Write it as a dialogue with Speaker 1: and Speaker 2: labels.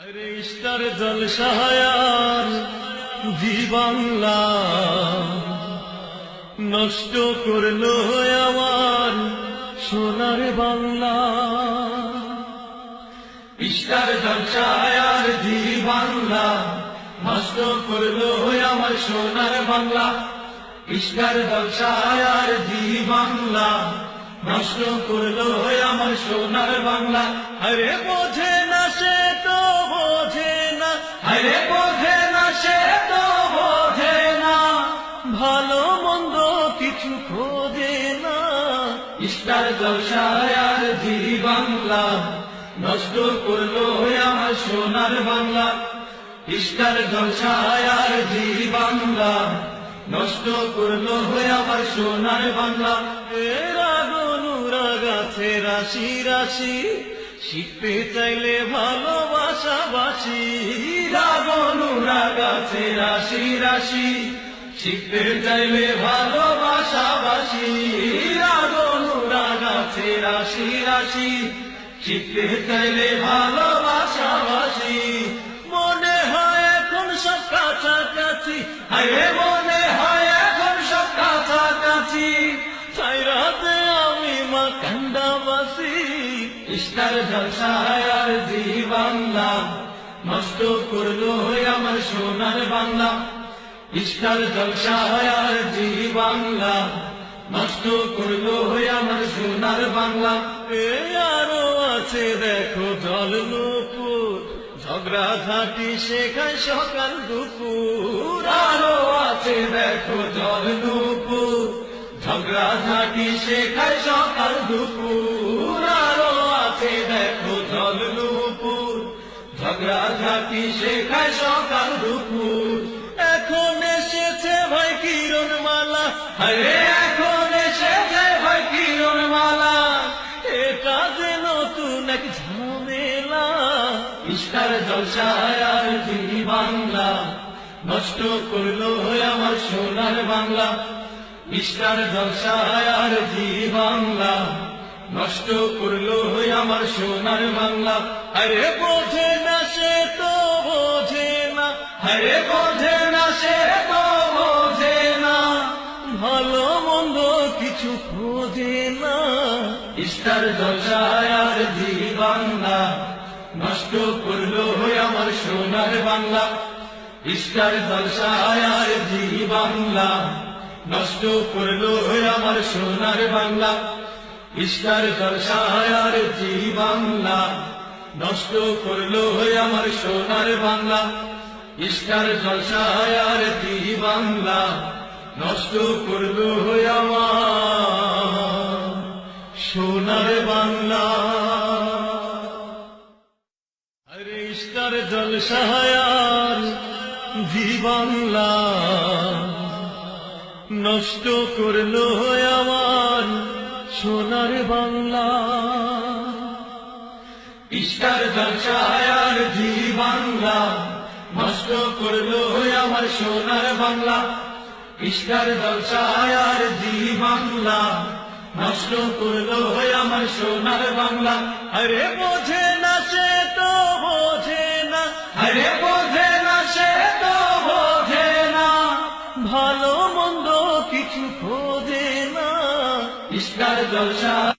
Speaker 1: আরে ইস্টার জলসায়ার জি বাংলা নষ্ট করলো আমার সোনার বাংলা। ইস্টার জলসায়ার জি বাংলা নষ্ট করলো আমার সোনার বাংলা। ইস্টার জলসায়ার জি বাংলা নষ্ট করলো আমার সোনার বাংলা। আরে বোঝে না সে তো বোঝে না, আরে বোঝে না সে তো বোঝে না, ভালো মন্দ কিছু খোঁজে না। ইস্টার জলসায়ার জি বাংলা নষ্ট করলো আমার সোনার বাংলা। ইস্টার জলসায়ার জি বাংলা নষ্ট করলো আমার সোনার বাংলা। গাছে রাশি রাশি শিখতে চাইলে ভালোবাসা বাসি। রাগনুরা গাছে রাশি রাশি শিখতে চাইলে ভালোবাসা বাসি। রাগনুরা গাছে রাশি রাশি শিখতে চাইলে ভালোবাসা বাসি। মনে হয় এখন সব কাছাকাছি, আরে মনে হয় এখন সব কাছাকাছি, ছাইরাতে আমি মা কান্দাবাসী। ইস্টার জলসায়ার জি বাংলা নষ্ট করলো আমার সোনার বাংলা। ইস্টার জলসায়ার জি বাংলা নষ্ট করলো আমার সোনার বাংলা। আরো আছে দেখো জল নুপুর, ঝগড়া ঝাঁটি শেখায় সকাল দুপুর। আরো আছে দেখো জল নুপুর, ঝগড়া ঝাঁটি শেখায় সকাল দুপুর। আরো আছে দেখো জল নুপুর, ঝগড়া ঝাঁটি শেখায় সকাল দুপুর। এখন এসেছে ভাই কিরণ মালা, আরে এখন এসেছে ভাই কিরণ মালা, এটা যে নতুন এক ঝামেলা। ইস্টার জলসায়ার জি বাংলা নষ্ট করলো আমার সোনার বাংলা। ইস্টার জলসায়ার জি বাংলা নষ্ট করলো আমার সোনার বাংলা। আরে বোঝে না সে তো বোঝে না, আরে বোঝে না সে তো বোঝে না, ভালো মন্দ কিছু খোঁজে না। ইস্টার জলসায়ার জি বাংলা নষ্ট করলো আমার সোনার বাংলা। ইস্টার জলসায়ার জি বাংলা নষ্ট করলো আমার সোনার বাংলা। ইস্টার জলসায়ার জি বাংলা নষ্ট করলো আমার সোনার বাংলা। ইস্টার জলসায়ার জি বাংলা নষ্ট করলো আমার সোনার বাংলা। আরে ইস্টার জলসায়ার জি বাংলা নষ্ট করলো আমার সোনার বাংলা। ইস্টার জলসায়ার জি বাংলা নষ্ট করলো আমার সোনার বাংলা। ইস্টার জলসায়ার জি বাংলা নষ্ট করলো আমার সোনার বাংলা। আরে বোঝে না সে তো বোঝে না, আরে বোঝে না সে তো বোঝে না, ভালো মন্দ কিছু খোঁজে না। ইস্টার জলসায়ার